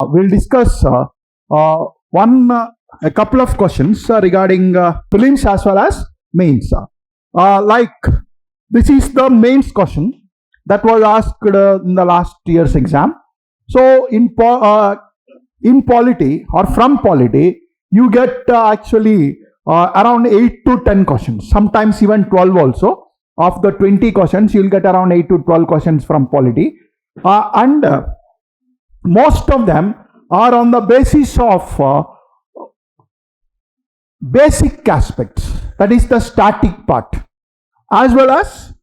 we'll discuss a couple of questions regarding prelims as well as mains. Like this is the mains question that was asked in the last year's exam. So in polity or from polity, you get actually around 8 to 10 questions, sometimes even 12 also. Of the 20 questions, you'll get around 8 to 12 questions from polity. And most of them are on the basis of basic aspects, that is the static part, as well as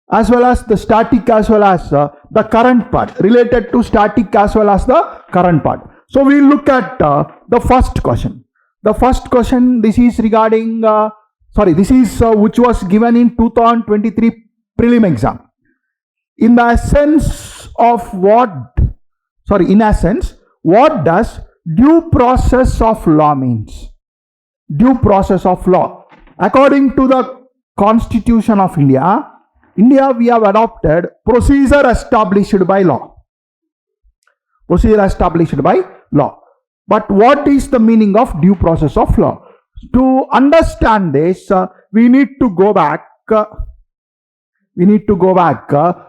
the static as well as the current part, related to static as well as the current part. So we look at the first question. The first question, this is regarding this is which was given in 2023 prelim exam. In essence, what does due process of law means? Due process of law. According to the Constitution of India, we have adopted procedure established by law. Procedure established by law. But what is the meaning of due process of law? To understand this, we need to go back. To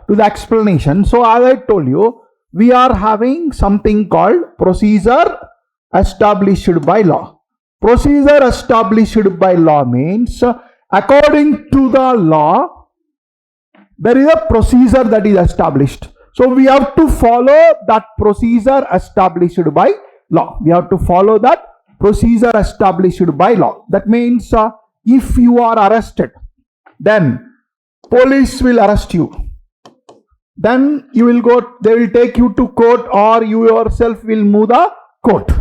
the explanation. So as I told you, we are having something called procedure established by law. Procedure established by law means, according to the law, there is a procedure that is established. So we have to follow that procedure established by law. We have to follow that procedure established by law. That means if you are arrested, then police will arrest you. Then you will go, they will take you to court, or you yourself will move the court.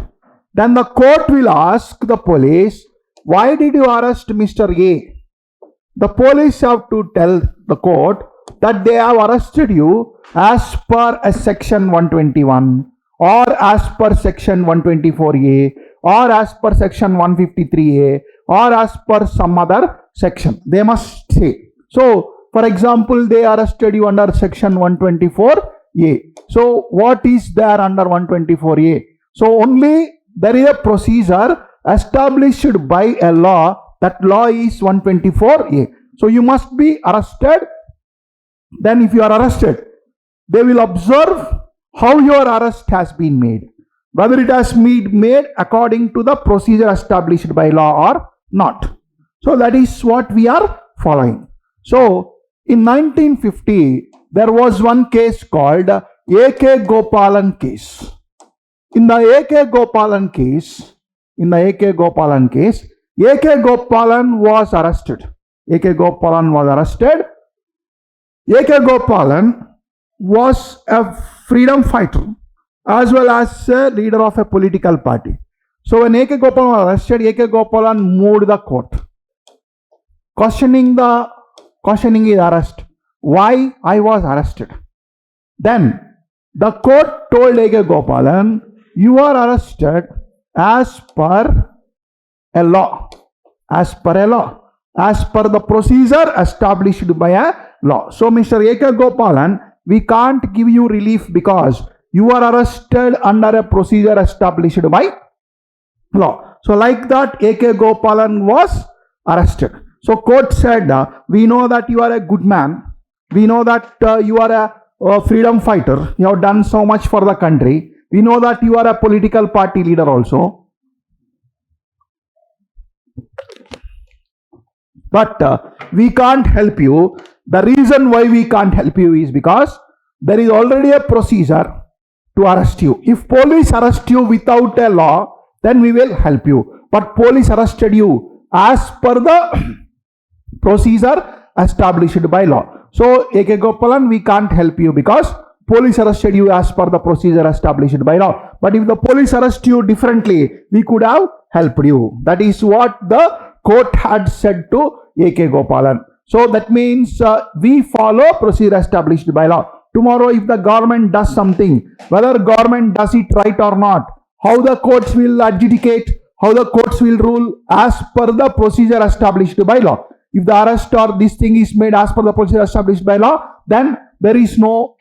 Then the court will ask the police, why did you arrest Mr. A? The police have to tell the court that they have arrested you as per a section 121, or as per section 124A, or as per section 153A, or as per some other section. They must say. So, for example, they arrested you under section 124A. So, what is there under 124A? So, only there is a procedure established by a law. That law is 124A. So, you must be arrested. Then, if you are arrested, they will observe how your arrest has been made, whether it has been made according to the procedure established by law or not. So that is what we are following. So in 1950, there was one case called A.K. Gopalan case. In the A.K. Gopalan case, A.K. Gopalan was arrested. A.K. Gopalan was a freedom fighter as well as a leader of a political party. So when A.K. Gopalan was arrested, A.K. Gopalan moved the court, questioning his arrest. Why I was arrested? Then the court told A.K. Gopalan, you are arrested as per a law, as per the procedure established by a law. So Mr. A.K. Gopalan, we can't give you relief because you are arrested under a procedure established by law. So like that, A.K. Gopalan was arrested. So court said, we know that you are a good man. We know that you are a freedom fighter. You have done so much for the country. We know that you are a political party leader also. But we can't help you. The reason why we can't help you is because there is already a procedure to arrest you. If police arrest you without a law, then we will help you. But police arrested you as per the procedure established by law. So, A.K. Gopalan, we can't help you because police arrested you as per the procedure established by law. But if the police arrest you differently, we could have helped you. That is what the court had said to A.K. Gopalan. So that means we follow procedure established by law. Tomorrow if the government does something, whether government does it right or not, how the courts will adjudicate, how the courts will rule as per the procedure established by law. If the arrest or this thing is made as per the procedure established by law, then there is no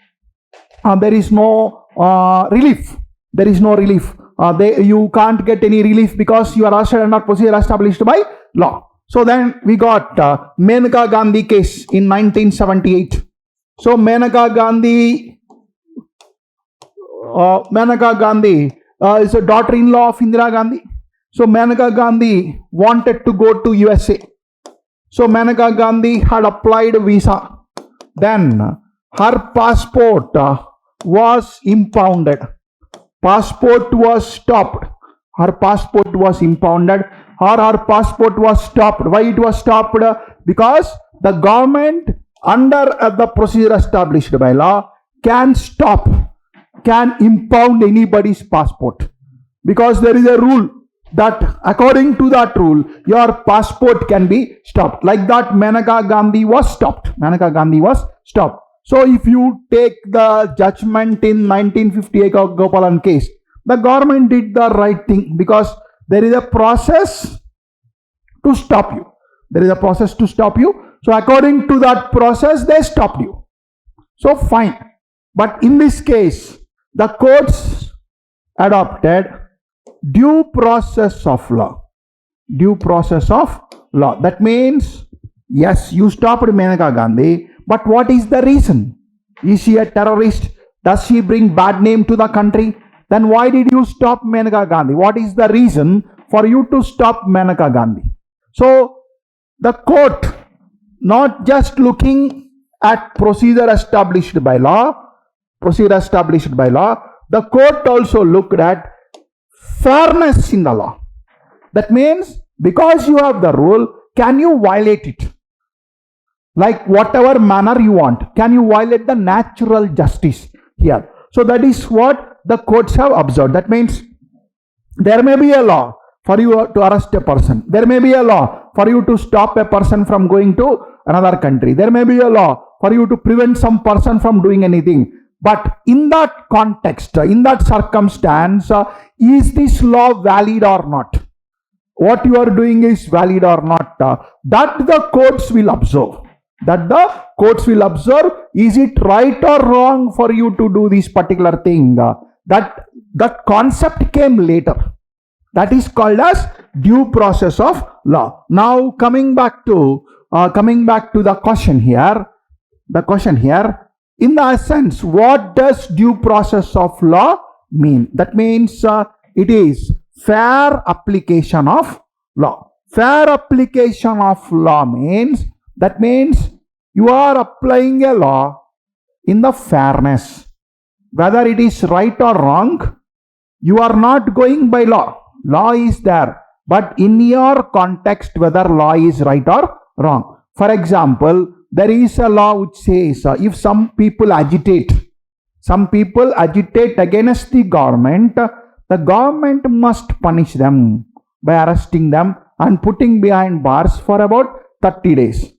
relief. there is no relief. You can't get any relief because you are arrested under procedure established by law. So then we got Menaka Gandhi case in 1978. So Menaka Gandhi is a daughter-in-law of Indira Gandhi. So Menaka Gandhi wanted to go to USA. So Menaka Gandhi had applied visa. Then her passport was impounded. Passport was stopped. Her passport was impounded, or her passport was stopped. Why it was stopped? Because the government, under the procedure established by law, can impound anybody's passport. Because there is a rule that according to that rule, your passport can be stopped. Like that, Menaka Gandhi was stopped. Menaka Gandhi was stopped. So if you take the judgment in 1958 Gopalan case, the government did the right thing because there is a process to stop you. There is a process to stop you. So according to that process, they stopped you. So fine. But in this case, the courts adopted due process of law. Due process of law. That means, yes, you stopped Menaka Gandhi, but what is the reason? Is she a terrorist? Does she bring bad name to the country? Then why did you stop Menaka Gandhi? What is the reason for you to stop Menaka Gandhi? So the court, not just looking at procedure established by law, the court also looked at fairness in the law. That means, because you have the rule, can you violate it? Like whatever manner you want. Can you violate the natural justice here? So that is what the courts have observed. That means there may be a law for you to arrest a person. There may be a law for you to stop a person from going to another country. There may be a law for you to prevent some person from doing anything. But in that context, in that circumstance, is this law valid or not? What you are doing is valid or not? That the courts will observe. Is it right or wrong for you to do this particular thing? That concept came later. That is called as due process of law. Now coming back to the question here. In the essence, what does due process of law mean? That means it is fair application of law. Fair application of law means, that means you are applying a law in the fairness. Whether it is right or wrong, you are not going by law. Law is there. But in your context, whether law is right or wrong. For example, there is a law which says if some people agitate against the government must punish them by arresting them and putting behind bars for about 30 days.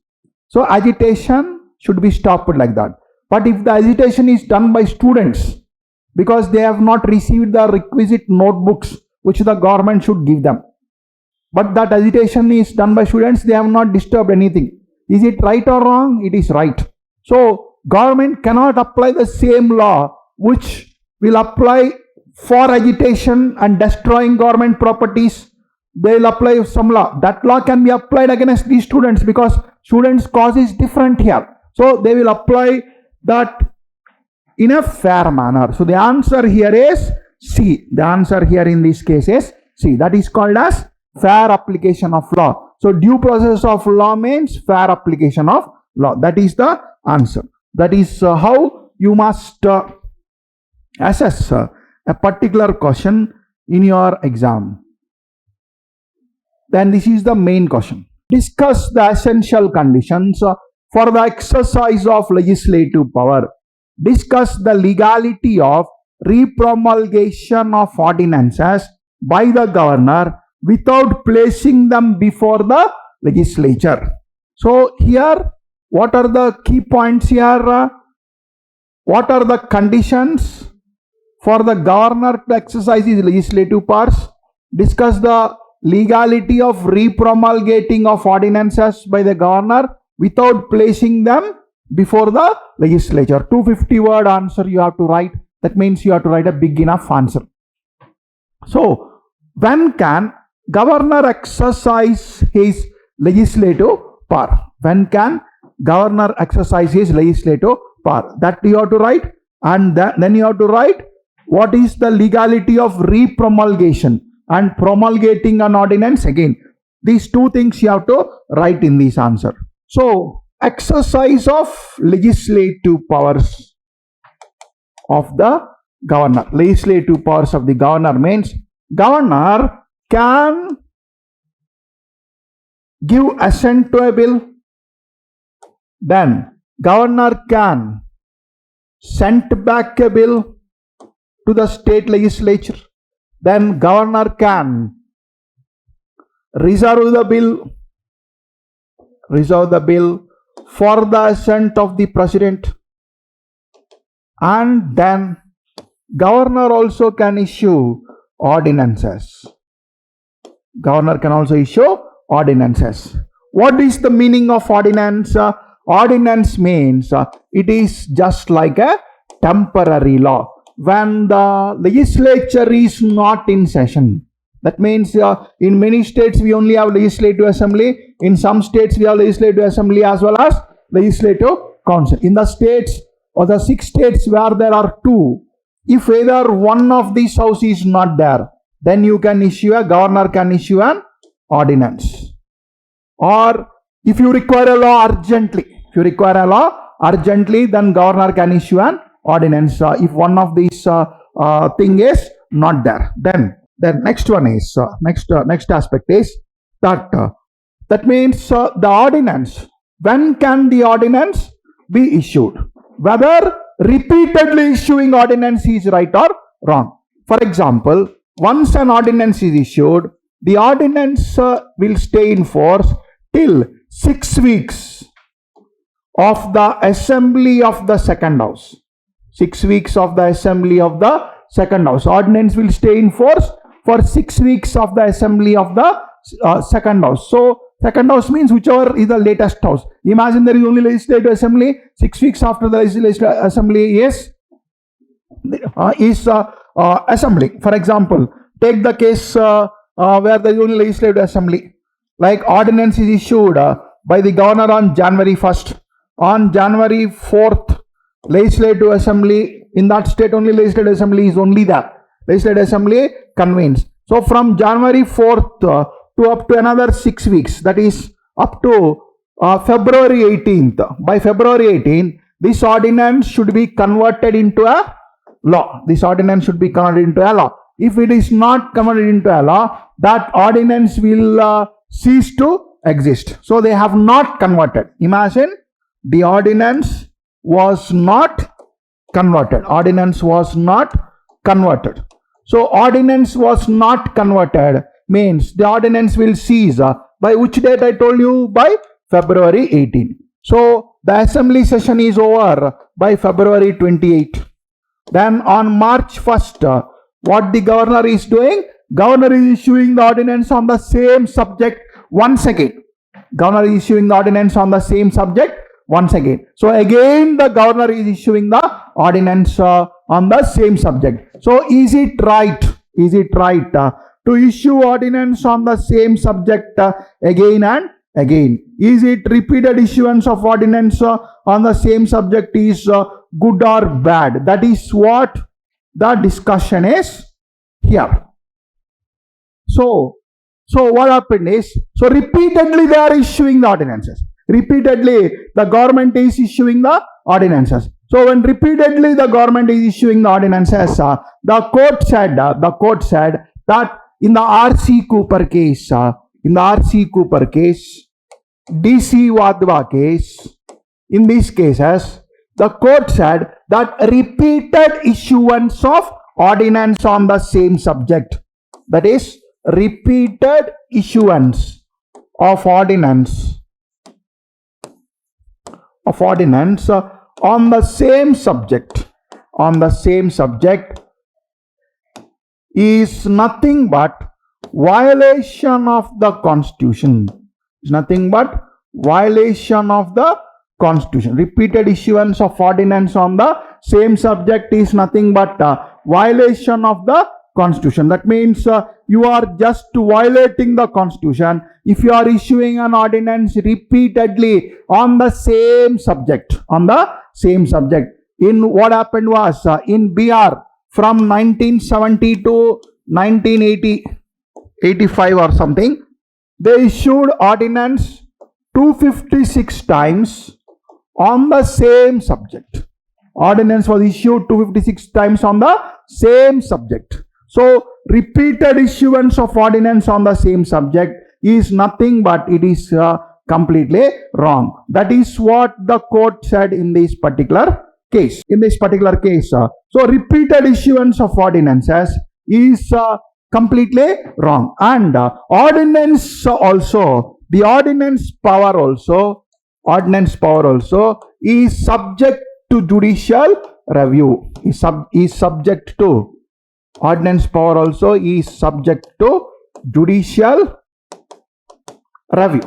So agitation should be stopped like that. But if the agitation is done by students because they have not received the requisite notebooks which the government should give them, but that agitation is done by students, they have not disturbed anything. Is it right or wrong? It is right. So government cannot apply the same law which will apply for agitation and destroying government properties. They will apply some law. That law can be applied against these students because students' cause is different here. So they will apply that in a fair manner. So the answer here is C. The answer here in this case is C. That is called as fair application of law. So due process of law means fair application of law. That is the answer. That is how you must assess a particular question in your exam. Then this is the main question. Discuss the essential conditions for the exercise of legislative power. Discuss the legality of repromulgation of ordinances by the governor without placing them before the legislature. So here, what are the key points here? What are the conditions for the governor to exercise his legislative powers? Discuss the legality of repromulgating of ordinances by the governor without placing them before the legislature. 250 word answer you have to write. That means you have to write a big enough answer. So, when can governor exercise his legislative power? When can governor exercise his legislative power? That you have to write, and then you have to write what is the legality of repromulgation and promulgating an ordinance again. These two things you have to write in this answer. So, exercise of legislative powers of the governor. Legislative powers of the governor means governor can give assent to a bill, then governor can send back a bill to the state legislature, then governor can reserve the bill for the assent of the president, and then governor also can issue ordinances. Governor can also issue ordinances. What is the meaning of ordinance? Ordinance means it is just like a temporary law. When the legislature is not in session, that means in many states we only have legislative assembly. In some states we have legislative assembly as well as legislative council. In the states or the 6 states where there are 2, if either one of these houses is not there, then you can issue governor can issue an ordinance. Or if you require a law urgently, then governor can issue an ordinance if one of these thing is not there. Then next one is next aspect is that means the ordinance. When can the ordinance be issued? Whether repeatedly issuing ordinance is right or wrong. For example, once an ordinance is issued, the ordinance will stay in force till 6 weeks of the assembly of the second house. 6 weeks of the assembly of the second house. Ordinance will stay in force for 6 weeks of the assembly of the second house. So, second house means whichever is the latest house. Imagine there is only legislative assembly. 6 weeks after the legislative assembly is assembly. For example, take the case where there is only legislative assembly. Like ordinance is issued by the governor on January 1st. On January 4th, legislative assembly, in that state only legislative assembly is only there. Legislative assembly convenes. So from January 4th to up to another 6 weeks, that is up to February 18th. By February 18th, this ordinance should be converted into a law. This ordinance should be converted into a law. If it is not converted into a law, that ordinance will cease to exist. So they have not converted. Imagine the ordinance was not converted. Ordinance was not converted. So ordinance was not converted means the ordinance will cease. By which date I told you? By February 18. So the assembly session is over by February 28. Then on March 1st, what the governor is doing? Governor is issuing the ordinance on the same subject once again. Governor is issuing the ordinance on the same subject once again. So again the governor is issuing the ordinance on the same subject. So is it right? To issue ordinance on the same subject again and again? Is it repeated issuance of ordinance on the same subject is good or bad? That is what the discussion is here. So what happened is, so repeatedly they are issuing the ordinances. Repeatedly the government is issuing the ordinances. So when repeatedly the government is issuing the ordinances, the court said that in the R.C. Cooper case, D.C. Wadhwa case, in these cases, the court said that repeated issuance of ordinance on the same subject, that is repeated issuance of ordinance on the same subject is nothing but violation of the Constitution. Is nothing but violation of the Constitution. Repeated issuance of ordinance on the same subject is nothing but violation of the constitution. That means you are just violating the constitution if you are issuing an ordinance repeatedly on the same subject. In what happened was in BR from 1970 to 1985 or something, they issued ordinance 256 times on the same subject. Ordinance was issued 256 times on the same subject. So repeated issuance of ordinance on the same subject is nothing but it is completely wrong. That is what the court said in this particular case. So repeated issuance of ordinances is completely wrong. And the ordinance power also is subject to judicial review. Ordinance power also is subject to judicial review.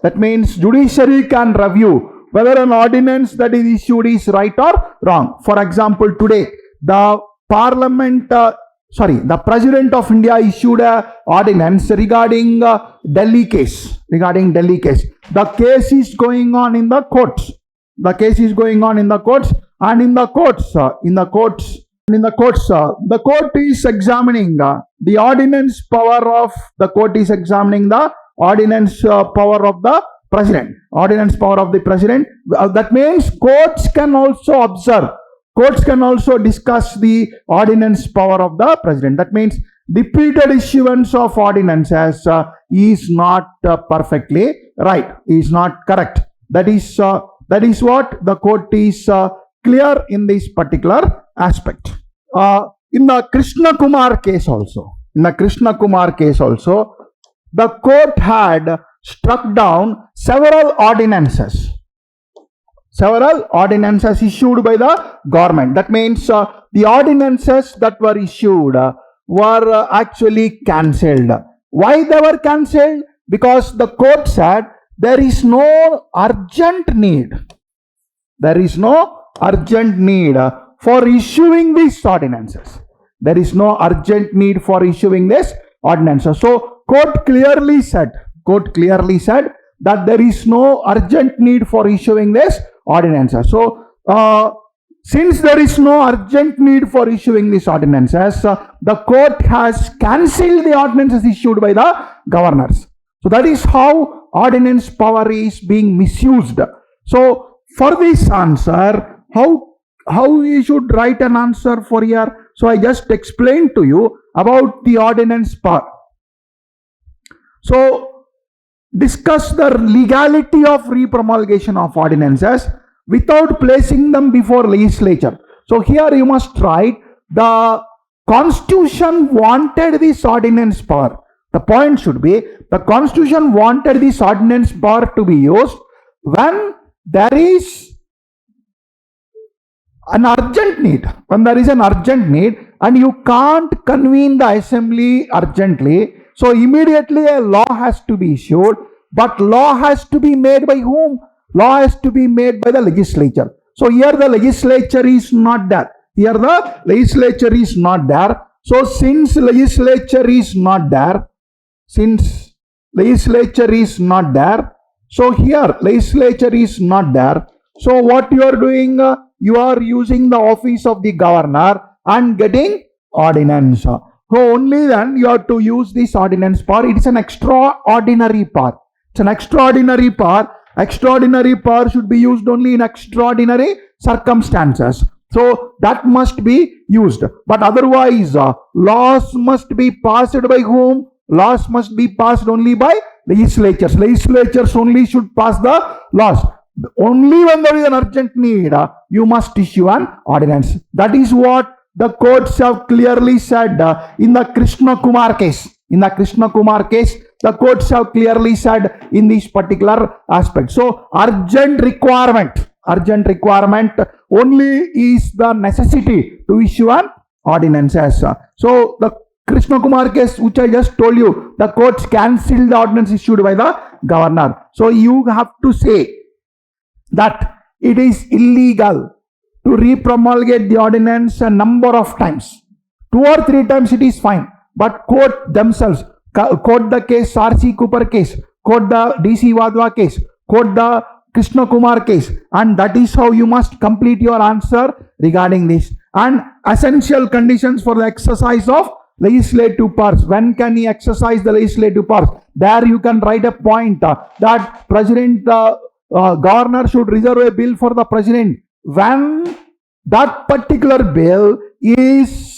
That means judiciary can review whether an ordinance that is issued is right or wrong. For example, today the President of India issued an ordinance regarding Delhi case. The case is going on in the courts. And in the courts, the court is examining the ordinance power of the ordinance power of the president. That means courts can also observe. Courts can also discuss the ordinance power of the president. That means repeated issuance of ordinances is not perfectly right, is not correct. That is what the court is clear in this particular aspect. In the Krishna Kumar case also, the court had struck down several ordinances issued by the government. That means the ordinances that were issued were actually cancelled. Why they were cancelled? Because the court said there is no urgent need for issuing these ordinances. So court clearly said that there is no urgent need for issuing this ordinances. So since there is no urgent need for issuing these ordinances, the court has cancelled the ordinances issued by the governors. So that is how ordinance power is being misused. So for this answer, how you should write an answer for here? So I just explained to you about the ordinance power. So discuss the legality of repromulgation of ordinances without placing them before legislature. So here you must write the Constitution wanted this ordinance power. The point should be the Constitution wanted this ordinance power to be used when there is an urgent need. When there is an urgent need and you can't convene the assembly urgently, so immediately a law has to be issued. But law has to be made by whom? Law has to be made by the legislature. So here the legislature is not there. So since legislature is not there, so here legislature is not there. So what you are doing? You are using the office of the governor and getting ordinance. So only then you have to use this ordinance power. It is an extraordinary power. It's an extraordinary power. Extraordinary power should be used only in extraordinary circumstances. So that must be used. But otherwise, laws must be passed by whom? Laws must be passed only by legislatures. Legislatures only should pass the laws. Only when there is an urgent need, you must issue an ordinance. That is what the courts have clearly said in the Krishna Kumar case. The courts have clearly said in this particular aspect. So urgent requirement only is the necessity to issue an ordinances. So the Krishna Kumar case, which I just told you, the courts cancelled the ordinance issued by the governor. So you have to say that it is illegal to repromulgate the ordinance a number of times. 2 or 3 times it is fine, but quote themselves, quote the case, R.C. Cooper case, quote the D.C. Wadhwa case, quote the Krishna Kumar case, and that is how you must complete your answer regarding this. And essential conditions for the exercise of legislative powers. When can he exercise the legislative powers? There you can write a point that president, governor should reserve a bill for the president when that particular bill is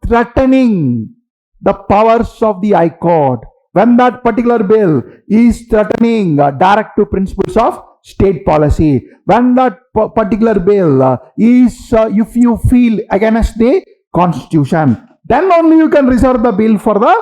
threatening the powers of the High Court. When that particular bill is threatening directive principles of state policy. When that particular bill is, if you feel against the constitution, then only you can reserve the bill for the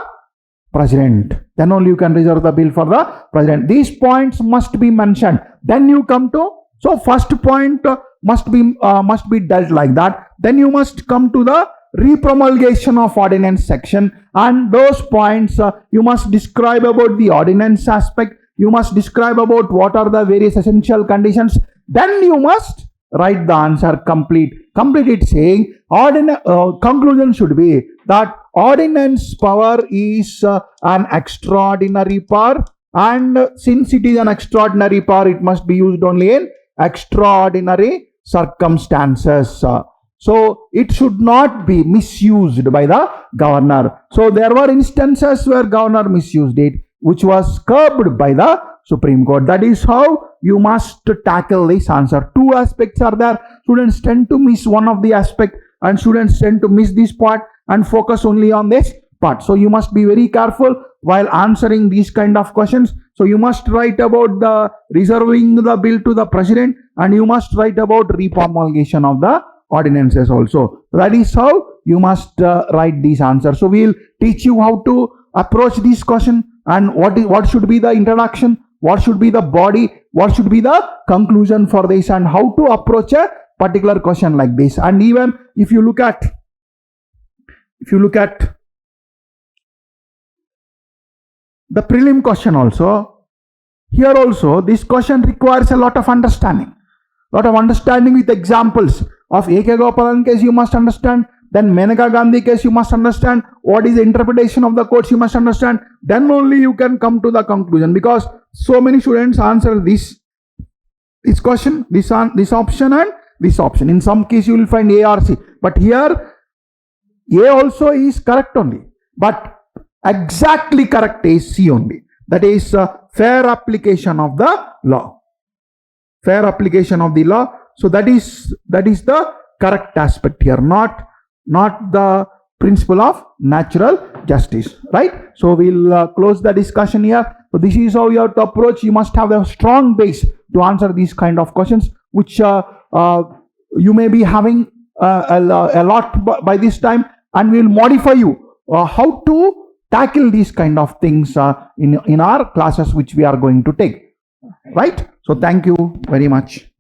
president. Then only you can reserve the bill for the president. These points must be mentioned. Then you come to, so first point must be dealt like that. Then you must come to the repromulgation of ordinance section, and those points you must describe about the ordinance aspect. You must describe about what are the various essential conditions. Then you must write the answer complete it saying conclusion should be that ordinance power is an extraordinary power, and since it is an extraordinary power, it must be used only in extraordinary circumstances. So it should not be misused by the governor. So there were instances where governor misused it, which was curbed by the Supreme Court. That is how you must tackle this answer. Two aspects are there. Students tend to miss one of the aspect, and students tend to miss this part and focus only on this part. So you must be very careful while answering these kind of questions. So you must write about the reserving the bill to the president, and you must write about repromulgation of the ordinances also. That is how you must write these answers. So we will teach you how to approach this question, and what should be the introduction, what should be the body, what should be the conclusion for this, and how to approach a particular question like this. And even if you look at the prelim question also, here also this question requires a lot of understanding with examples. Of A.K. Gopalan case you must understand, then Menaka Gandhi case you must understand, what is the interpretation of the courts you must understand. Then only you can come to the conclusion, because so many students answer this question, this option and this option. In some case you will find A or C, but here A also is correct only, but exactly correct is C only. That is fair application of the law. Fair application of the law. So that is the correct aspect here, not the principle of natural justice, right? So we'll close the discussion here. So this is how you have to approach. You must have a strong base to answer these kind of questions, which you may be having a lot by this time, and we'll modify you how to tackle these kind of things in our classes which we are going to take, right? So thank you very much.